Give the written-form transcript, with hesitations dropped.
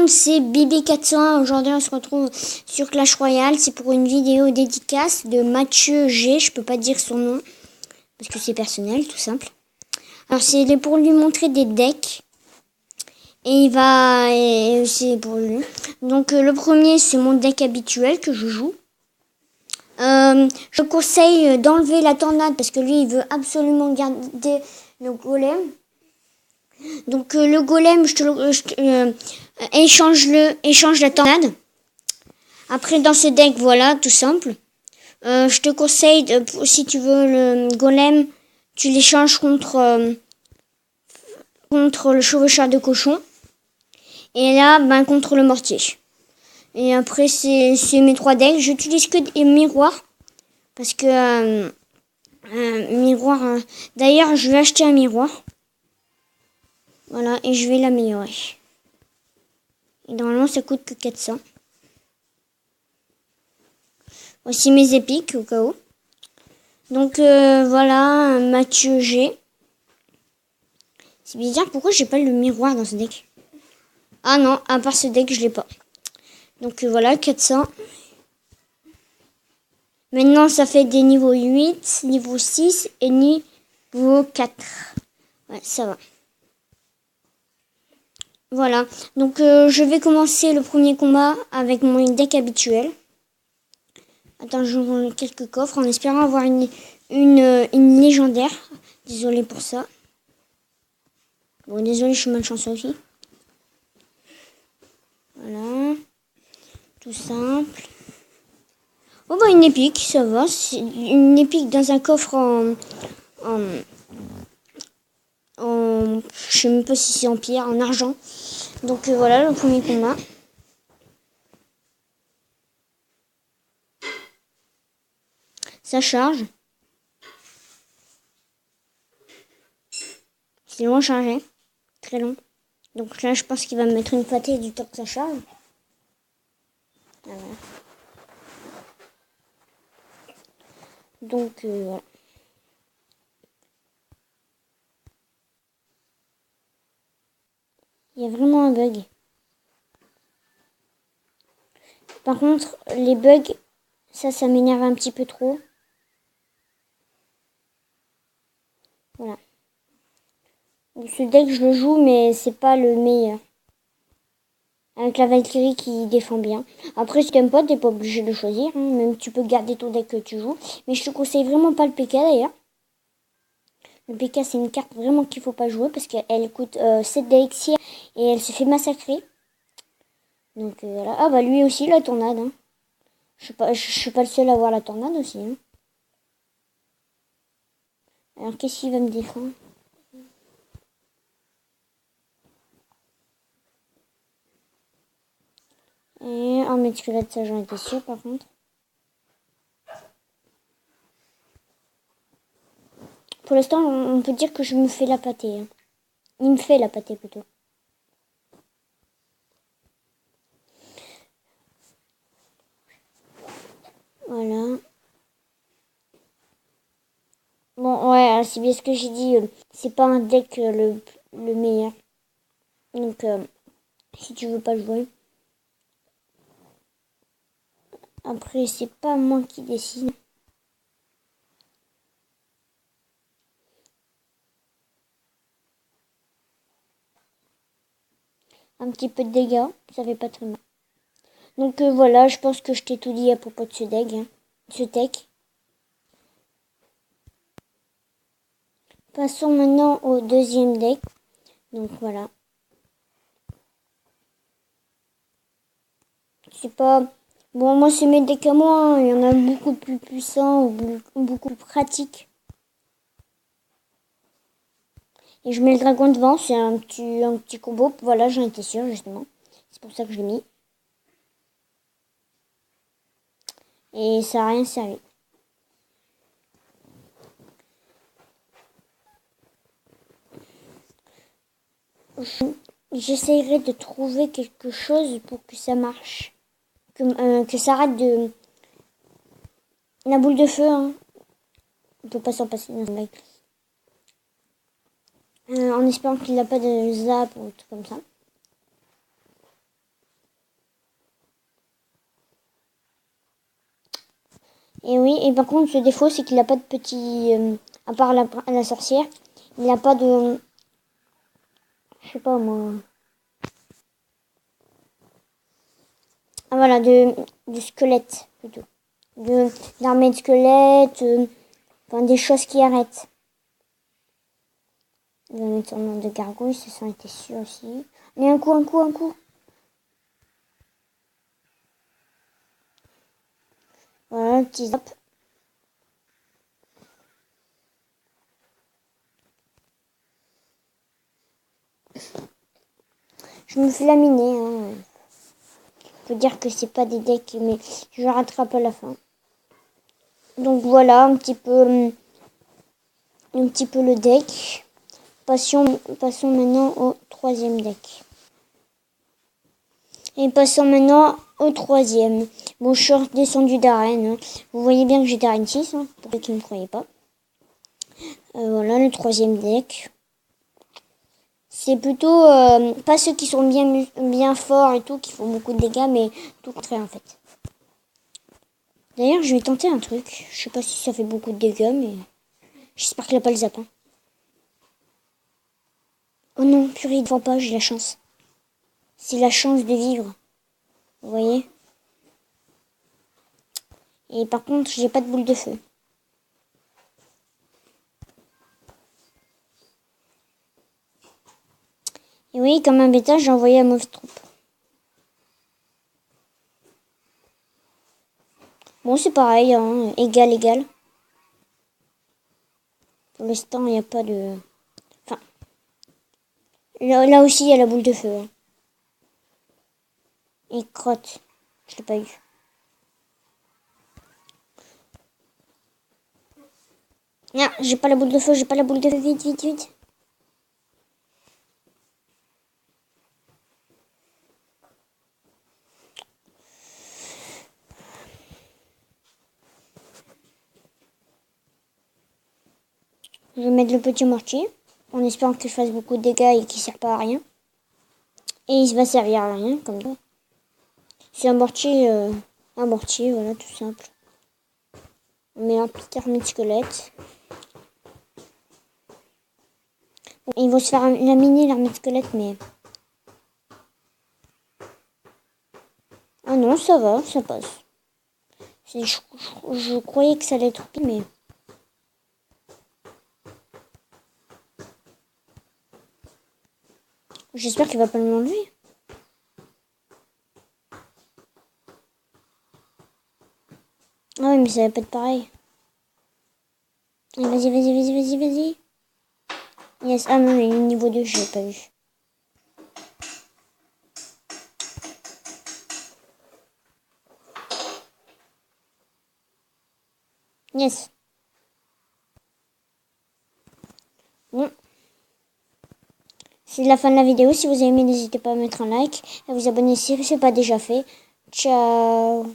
monde, c'est Bibi401. Aujourd'hui, on se retrouve sur Clash Royale. C'est pour une vidéo dédicace de Mathieu G. Je peux pas dire son nom parce que c'est personnel, tout simple. Alors, c'est pour lui montrer des decks. Et c'est pour lui. Donc, le premier, c'est mon deck habituel que je joue. Je conseille d'enlever la tornade parce que lui, il veut absolument garder le golem. Donc le golem, échange la tornade. Après dans ce deck, voilà, tout simple. Je te conseille, si tu veux le golem, tu l'échanges contre le chevaucheur de cochon. Et là, contre le mortier. Et après, c'est mes 3 decks. J'utilise que des miroirs. Parce que miroir... D'ailleurs, je vais acheter un miroir. Voilà, et je vais l'améliorer. Et normalement, ça coûte que 400. Voici mes épiques, au cas où. Donc, voilà, Mathieu G. C'est bizarre, pourquoi j'ai pas le miroir dans ce deck? Ah non, à part ce deck, je l'ai pas. Donc, voilà, 400. Maintenant, ça fait des niveaux 8, niveau 6 et niveau 4. Ouais, ça va. Voilà, donc je vais commencer le premier combat avec mon deck habituel. Attends, je ouvre quelques coffres en espérant avoir une légendaire. Désolé pour ça. Bon, désolé, je suis malchanceux aussi. Voilà, tout simple. Oh bah une épique, ça va. C'est une épique dans un coffre je sais même pas si c'est en pierre, en argent. Donc voilà le premier combat. Ça charge. C'est long à charger. Très long. Donc là je pense qu'il va me mettre une pâtée du temps que ça charge. Voilà. Donc voilà. Il y a vraiment un bug. Par contre, les bugs, ça m'énerve un petit peu trop. Voilà. Ce deck, je le joue, mais c'est pas le meilleur. Avec la Valkyrie qui défend bien. Après, si t'aimes pas, t'es pas obligé de choisir. Hein. Même tu peux garder ton deck que tu joues. Mais je te conseille vraiment pas le PK d'ailleurs. Le PK, c'est une carte vraiment qu'il faut pas jouer parce qu'elle coûte 7 d'élixir et elle se fait massacrer. Donc voilà. Ah bah lui aussi, la tornade. Hein. Je suis pas le seul à avoir la tornade aussi. Hein. Alors qu'est-ce qu'il va me défendre? Et un mètre squelette, ça j'en étais sûr par contre. Pour l'instant, on peut dire que je me fais la pâtée. Hein. Il me fait la pâtée plutôt. Voilà. Bon, ouais, c'est bien ce que j'ai dit. C'est pas un deck le meilleur. Donc, si tu veux pas jouer. Après, c'est pas moi qui décide. Un petit peu de dégâts, ça fait pas très mal. Donc voilà, je pense que je t'ai tout dit à propos de ce deck. Hein. Ce deck. Passons maintenant au deuxième deck. Donc voilà. C'est pas... Bon, moi c'est mes decks à moi. Hein. Il y en a beaucoup plus puissants ou beaucoup plus pratiques. Et je mets le dragon devant, c'est un petit combo. Voilà, j'en étais sûre justement. C'est pour ça que je l'ai mis. Et ça n'a rien servi. J'essayerai de trouver quelque chose pour que ça marche. Que ça arrête de... La boule de feu, hein. On peut pas s'en passer dans un mec. En espérant qu'il n'a pas de zap ou tout comme ça. Et oui, et par contre, ce défaut, c'est qu'il n'a pas de petit... à part la sorcière, il n'a pas de... Je sais pas moi... Ah voilà, de squelette, plutôt. D'armée de squelette, enfin des choses qui arrêtent. Il va mettre son nom de gargouille, ça s'en était sûr aussi. Mais un coup. Voilà, un petit zap. Je me fais laminer, hein. Faut dire que c'est pas des decks, mais je rattrape à la fin. Donc voilà, un petit peu le deck. Passons maintenant au troisième deck. Et passons maintenant au troisième. Bon, je suis redescendu d'arène. Hein. Vous voyez bien que j'étais arène 6, hein, pour ceux qui ne croyaient pas. Voilà, le troisième deck. C'est plutôt pas ceux qui sont bien forts et tout, qui font beaucoup de dégâts, mais tout le contraire en fait. D'ailleurs, je vais tenter un truc. Je sais pas si ça fait beaucoup de dégâts, mais j'espère qu'il n'a pas le zapin. Oh non, purée, il ne vend pas, j'ai la chance. C'est la chance de vivre. Vous voyez? Et par contre, j'ai pas de boule de feu. Et oui, comme un bêta, j'ai envoyé à mauvaise troupe. Bon, c'est pareil, hein, égal. Pour l'instant, il n'y a pas de... Enfin, là aussi, il y a la boule de feu. Hein. Et crotte. Je l'ai pas eu. Non, j'ai pas la boule de feu, vite. Je vais mettre le petit mortier, en espérant que je fasse beaucoup de dégâts et qu'il ne sert pas à rien. Et il va servir à rien, comme ça. C'est un mortier, voilà, tout simple. On met un petit armée de squelette. Ils vont se faire laminer l'armée de squelette, mais... Ah non, ça va, ça passe. Je croyais que ça allait être pire, mais... J'espère qu'il va pas m'enlever. Ah ouais, mais ça va pas être pareil. Allez, vas-y. Yes, ah non, mais le niveau 2, je l'ai pas vu. Yes. Bon. C'est la fin de la vidéo. Si vous avez aimé, n'hésitez pas à mettre un like, à vous abonner si ce n'est pas déjà fait. Ciao.